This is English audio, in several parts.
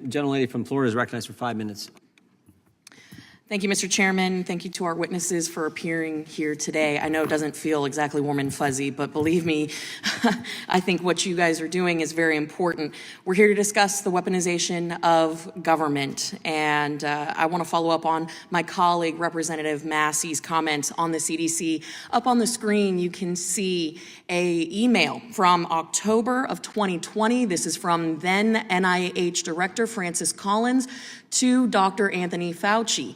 Gentlelady from Florida is recognized for 5 minutes. Thank you, Mr. Chairman. Thank you to our witnesses for appearing here today. I know it doesn't feel exactly warm and fuzzy, but believe me, I think what you guys are doing is very important. We're here to discuss the weaponization of government, and I want to follow up on my colleague, Representative Massey's comments on the CDC. Up on the screen, you can see an email from October of 2020. This is from then NIH Director Francis Collins to Dr. Anthony Fauci.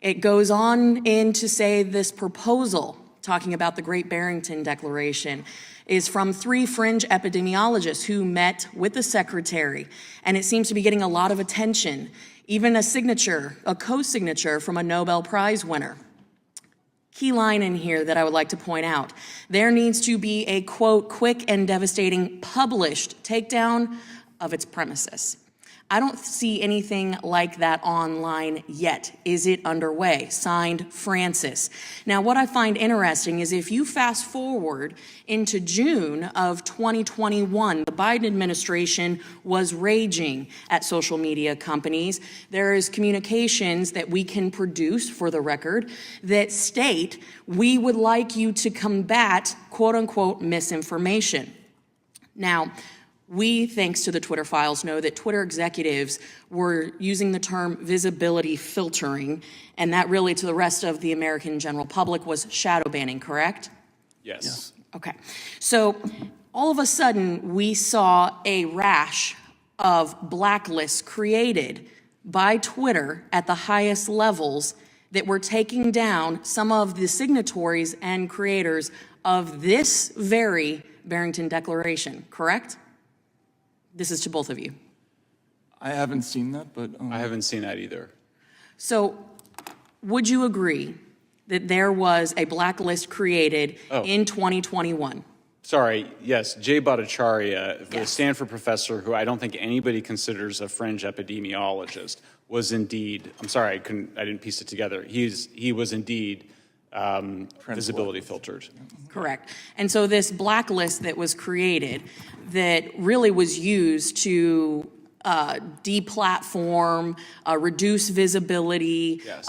It goes on in to say this proposal, talking about the Great Barrington Declaration, is from 3 fringe epidemiologists who met with the secretary, and it seems to be getting a lot of attention, even a signature, a co-signature from a Nobel Prize winner. Key line in here that I would like to point out. There needs to be a, quote, quick and devastating published takedown of its premises. I don't see anything like that online yet. Is it underway? Signed, Francis. Now, what I find interesting is if you fast forward into June of 2021, the Biden administration was raging at social media companies. There is communications that we can produce, for the record, that state we would like you to combat, quote unquote, misinformation. Now, we, thanks to the Twitter files, know that Twitter executives were using the term visibility filtering, and that really to the rest of the American general public was shadow banning, correct? Yes. Okay. So all of a sudden, we saw a rash of blacklists created by Twitter at the highest levels that were taking down some of the signatories and creators of this very Barrington Declaration, correct? This is to both of you. I haven't seen that, but... I haven't seen that either. So would you agree that there was a blacklist created in 2021? Sorry, yes, Jay Bhattacharya, the Yes. Stanford professor who I don't think anybody considers a fringe epidemiologist, was indeed, I'm sorry, I didn't piece it together. He was indeed visibility filtered. Correct. And so this blacklist that was created that really was used to deplatform, reduce visibility, Yes.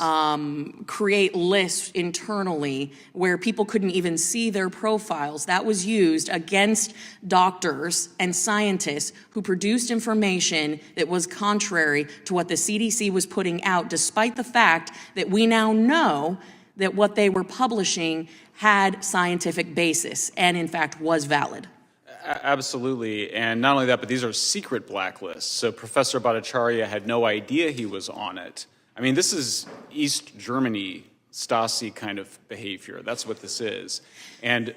create lists internally where people couldn't even see their profiles. That was used against doctors and scientists who produced information that was contrary to what the CDC was putting out, despite the fact that we now know that what they were publishing had scientific basis and, in fact, was valid. Absolutely, and not only that, but these are secret blacklists. So Professor Bhattacharya had no idea he was on it. I mean, this is East Germany Stasi kind of behavior. That's what this is. And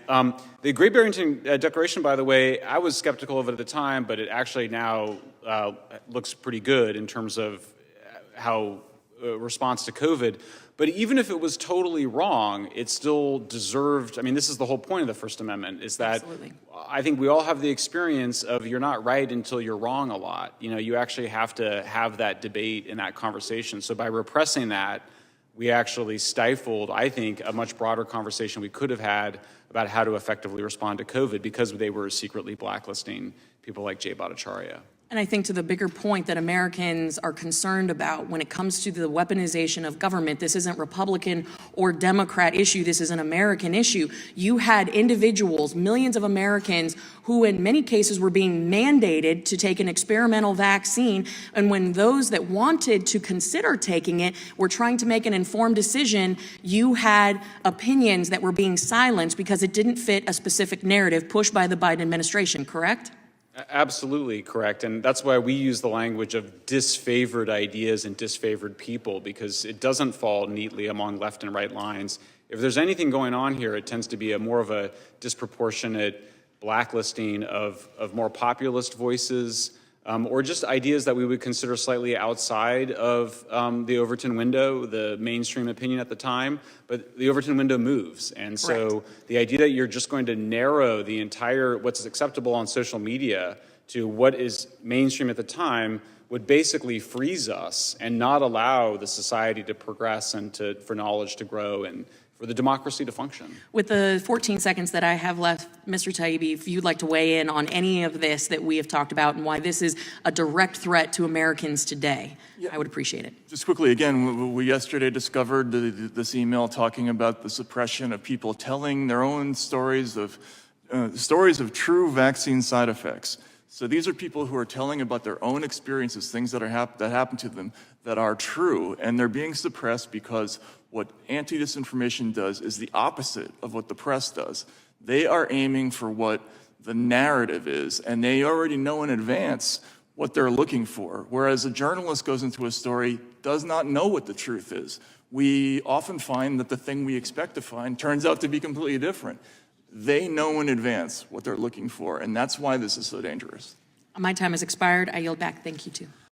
the Great Barrington Declaration, by the way, I was skeptical of it at the time, but it actually now looks pretty good in terms of how response to COVID. But even if it was totally wrong, it still deserved, I mean, this is the whole point of the First Amendment, is that Absolutely. I think we all have the experience of you're not right until you're wrong a lot. You know, you actually have to have that debate and that conversation. So by repressing that, we actually stifled, I think, a much broader conversation we could have had about how to effectively respond to COVID because they were secretly blacklisting people like Jay Bhattacharya. And I think to the bigger point that Americans are concerned about when it comes to the weaponization of government, this isn't Republican or Democrat issue, this is an American issue. You had individuals, millions of Americans, who in many cases were being mandated to take an experimental vaccine, and when those that wanted to consider taking it were trying to make an informed decision, you had opinions that were being silenced because it didn't fit a specific narrative pushed by the Biden administration, correct? Absolutely correct. And that's why we use the language of disfavored ideas and disfavored people, because it doesn't fall neatly among left and right lines. If there's anything going on here, it tends to be more of a disproportionate blacklisting of more populist voices, or just ideas that we would consider slightly outside of the Overton window, the mainstream opinion at the time. But the Overton window moves. And so the idea that you're just going to narrow the entire, what's acceptable on social media to what is mainstream at the time would basically freeze us and not allow the society to progress and for knowledge to grow and for the democracy to function. With the 14 seconds that I have left, Mr. Taibbi, if you'd like to weigh in on any of this that we have talked about and why this is a direct threat to Americans today, I would appreciate it. just quickly, again, we yesterday discovered this email talking about the suppression of people telling their own stories of true vaccine side effects. So these are people who are telling about their own experiences, things that happen to them that are true, and they're being suppressed because what anti-disinformation does is the opposite of what the press does. They are aiming for what the narrative is, and they already know in advance what they're looking for, whereas a journalist goes into a story, does not know what the truth is. We often find that the thing we expect to find turns out to be completely different. They know in advance what they're looking for, and that's why this is so dangerous. My time has expired. I yield back. Thank you, too.